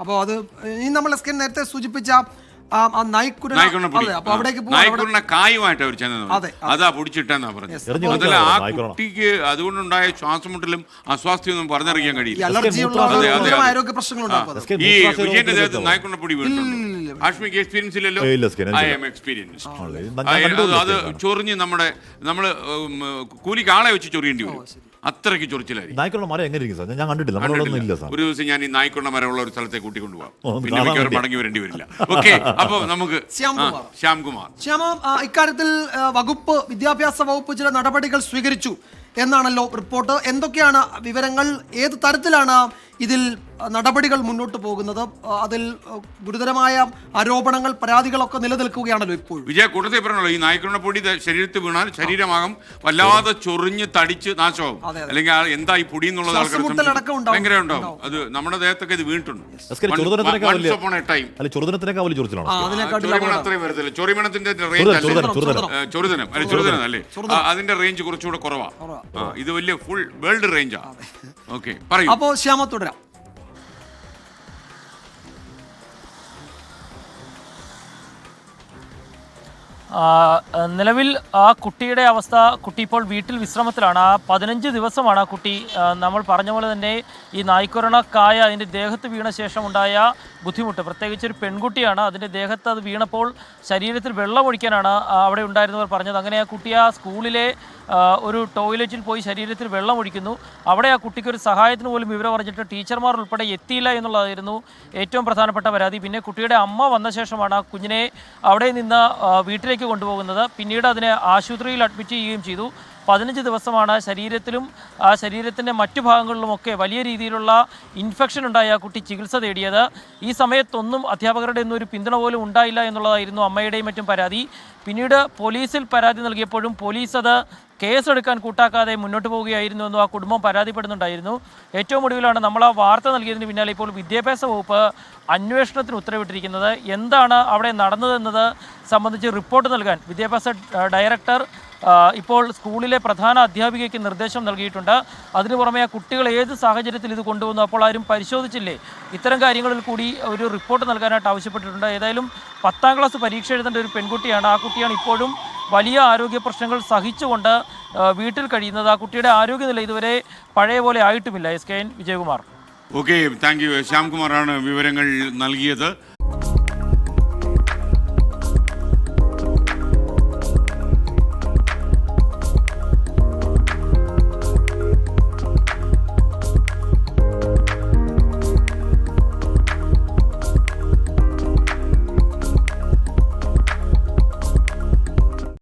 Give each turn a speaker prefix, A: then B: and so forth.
A: അപ്പോൾ അത് ഇനി നമ്മൾ നേരത്തെ സൂചിപ്പിച്ച
B: കായുമായിട്ട് അവർ ചെന്നത് അതാ പൊടിച്ചിട്ടെന്നാ പറഞ്ഞത്. അതല്ല, ആ കുട്ടിക്ക് അതുകൊണ്ടുണ്ടായ ശ്വാസമുട്ടലും അസ്വാസ്ഥ്യമൊന്നും പറഞ്ഞറിയാൻ കഴിയില്ല. ഈ വിജയന്റെ ദേഹത്ത് നായ്ക്കുണ്ണ പൊടി വീണിട്ടുണ്ട്. ആഷ്മിക്ക് എക്സ്പീരിയൻസ് ഇല്ലല്ലോ? I am experience. അത് ചൊറിഞ്ഞ് നമ്മള് കൂലിക്ക് ആളെ വെച്ച് ചൊറിയേണ്ടി വരും. അത്രയ്ക്ക് ചൊറിച്ചിലായിരിക്കും.
C: നായ്ക്കുള്ള മരം എങ്ങനെ ഇരിക്കും സാർ? ഞാൻ കണ്ടിട്ടില്ല.
B: ഒരു ദിവസം ഞാൻ ഈ നായ്ക്കുള്ള മരമുള്ള ഒരു സ്ഥലത്തെ കൂട്ടിക്കൊണ്ടുപോകാം. പിന്നെ മിക്കവർ മടങ്ങി വരേണ്ടി വരില്ല. ഓക്കെ, അപ്പൊ നമുക്ക് ശ്യാംകുമാർ.
A: ഇക്കാര്യത്തിൽ വിദ്യാഭ്യാസ വകുപ്പ് ചില നടപടികൾ സ്വീകരിച്ചു എന്നാണല്ലോ റിപ്പോർട്ട്. എന്തൊക്കെയാണ് വിവരങ്ങൾ? ഏത് തരത്തിലാണ് ഇതിൽ നടപടികൾ മുന്നോട്ട് പോകുന്നത്? അതിൽ ഗുരുതരമായ ആരോപണങ്ങൾ, പരാതികളൊക്കെ നിലനിൽക്കുകയാണല്ലോ ഇപ്പോൾ.
B: വിജയ കൂട്ടത്തിൽ പറഞ്ഞല്ലോ, ഈ നായ്ക്കുണ്ണ പൊടി ശരീരത്തിൽ വീണാൽ ശരീരമാകും വല്ലാതെ ചൊറിഞ്ഞ് തടിച്ച് നാശമാകും. അല്ലെങ്കിൽ എന്താ ഈ പൊടി എന്നുള്ളത് ആൾക്കാർ ഭയങ്കര ഉണ്ടാവും. അത് നമ്മുടെ ദേഹത്തൊക്കെ ഇത് വീണിട്ടുണ്ട്. ചൊറിമണത്തിന്റെ ചൊറുതനം അല്ലേ, അതിന്റെ റേഞ്ച് കുറച്ചുകൂടെ കുറവാണ്. ഇത് വലിയ ഫുൾ വേൾഡ് റേഞ്ചാ. ഓക്കെ, പറയൂ.
A: അപ്പോ ശ്യാമ തുടരാം.
D: നിലവിൽ ആ കുട്ടിയുടെ അവസ്ഥ, കുട്ടി ഇപ്പോൾ വീട്ടിൽ വിശ്രമത്തിലാണ്. 15 ദിവസമാണ് ആ കുട്ടി. നമ്മൾ പറഞ്ഞ പോലെ തന്നെ ഈ നായ്ക്കൊരണ കായ അതിൻ്റെ ദേഹത്ത് വീണ ശേഷം ഉണ്ടായ ബുദ്ധിമുട്ട്, പ്രത്യേകിച്ച് ഒരു പെൺകുട്ടിയാണ്. അതിൻ്റെ ദേഹത്ത് അത് വീണപ്പോൾ ശരീരത്തിൽ വെള്ളമൊഴിക്കാനാണ് അവിടെ ഉണ്ടായിരുന്നവർ പറഞ്ഞത്. അങ്ങനെ ആ കുട്ടി ആ സ്കൂളിലെ ഒരു ടോയ്ലറ്റിൽ പോയി ശരീരത്തിൽ വെള്ളം ഒഴിക്കുന്നു. അവിടെ ആ കുട്ടിക്ക് ഒരു സഹായത്തിന് പോലും വിവരം പറഞ്ഞിട്ട് ടീച്ചർമാർ ഉൾപ്പെടെ എത്തിയില്ല എന്നുള്ളതായിരുന്നു ഏറ്റവും പ്രധാനപ്പെട്ട പരാതി. പിന്നെ കുട്ടിയുടെ അമ്മ വന്ന ശേഷമാണ് ആ കുഞ്ഞിനെ അവിടെ നിന്ന് വീട്ടിലേക്ക് കൊണ്ടുപോകുന്നത്. പിന്നീട് അതിനെ ആശുപത്രിയിൽ അഡ്മിറ്റ് ചെയ്യുകയും ചെയ്തു. 15 ദിവസമാണ് ശരീരത്തിലും ആ ശരീരത്തിൻ്റെ മറ്റു ഭാഗങ്ങളിലുമൊക്കെ വലിയ രീതിയിലുള്ള ഇൻഫെക്ഷൻ ഉണ്ടായ ആ കുട്ടി ചികിത്സ തേടിയത്. ഈ സമയത്തൊന്നും അധ്യാപകരുടെ ഒന്നും ഒരു പിന്തുണ പോലും ഉണ്ടായില്ല എന്നുള്ളതായിരുന്നു അമ്മയുടെയും മറ്റും പരാതി. പിന്നീട് പോലീസിൽ പരാതി നൽകിയപ്പോഴും പോലീസ് അത് കേസെടുക്കാൻ കൂട്ടാക്കാതെ മുന്നോട്ട് പോവുകയായിരുന്നു എന്നും ആ കുടുംബം പരാതിപ്പെടുന്നുണ്ടായിരുന്നു. ഏറ്റവും ഒടുവിലാണ് നമ്മൾ ആ വാർത്ത നൽകിയതിന് പിന്നാലെ ഇപ്പോൾ വിദ്യാഭ്യാസ വകുപ്പ് അന്വേഷണത്തിന് ഉത്തരവിട്ടിരിക്കുന്നത്. എന്താണ് അവിടെ നടന്നതെന്നത് സംബന്ധിച്ച് റിപ്പോർട്ട് നൽകാൻ വിദ്യാഭ്യാസ ഡയറക്ടർ ഇപ്പോൾ സ്കൂളിലെ പ്രധാന അധ്യാപികയ്ക്ക് നിർദ്ദേശം നൽകിയിട്ടുണ്ട്. അതിനു പുറമെ ആ കുട്ടികൾ ഏത് സാഹചര്യത്തിൽ ഇത് കൊണ്ടുവന്നു, അപ്പോൾ ആരും പരിശോധിച്ചില്ലേ, ഇത്തരം കാര്യങ്ങളിൽ കൂടി ഒരു റിപ്പോർട്ട് നൽകാനായിട്ട് ആവശ്യപ്പെട്ടിട്ടുണ്ട്. ഏതായാലും 10ാം ക്ലാസ് പരീക്ഷ എഴുതേണ്ട ഒരു പെൺകുട്ടിയാണ്. ആ കുട്ടിയാണ് ഇപ്പോഴും വലിയ ആരോഗ്യ പ്രശ്നങ്ങൾ സഹിച്ചുകൊണ്ട് വീട്ടിൽ കഴിയുന്നത്. ആ കുട്ടിയുടെ ആരോഗ്യനില ഇതുവരെ പഴയ പോലെ ആയിട്ടുമില്ല. SKN Vijayakumar.
B: Okay, thank you. ശ്യാംകുമാറാണ് വിവരങ്ങൾ നൽകിയത്.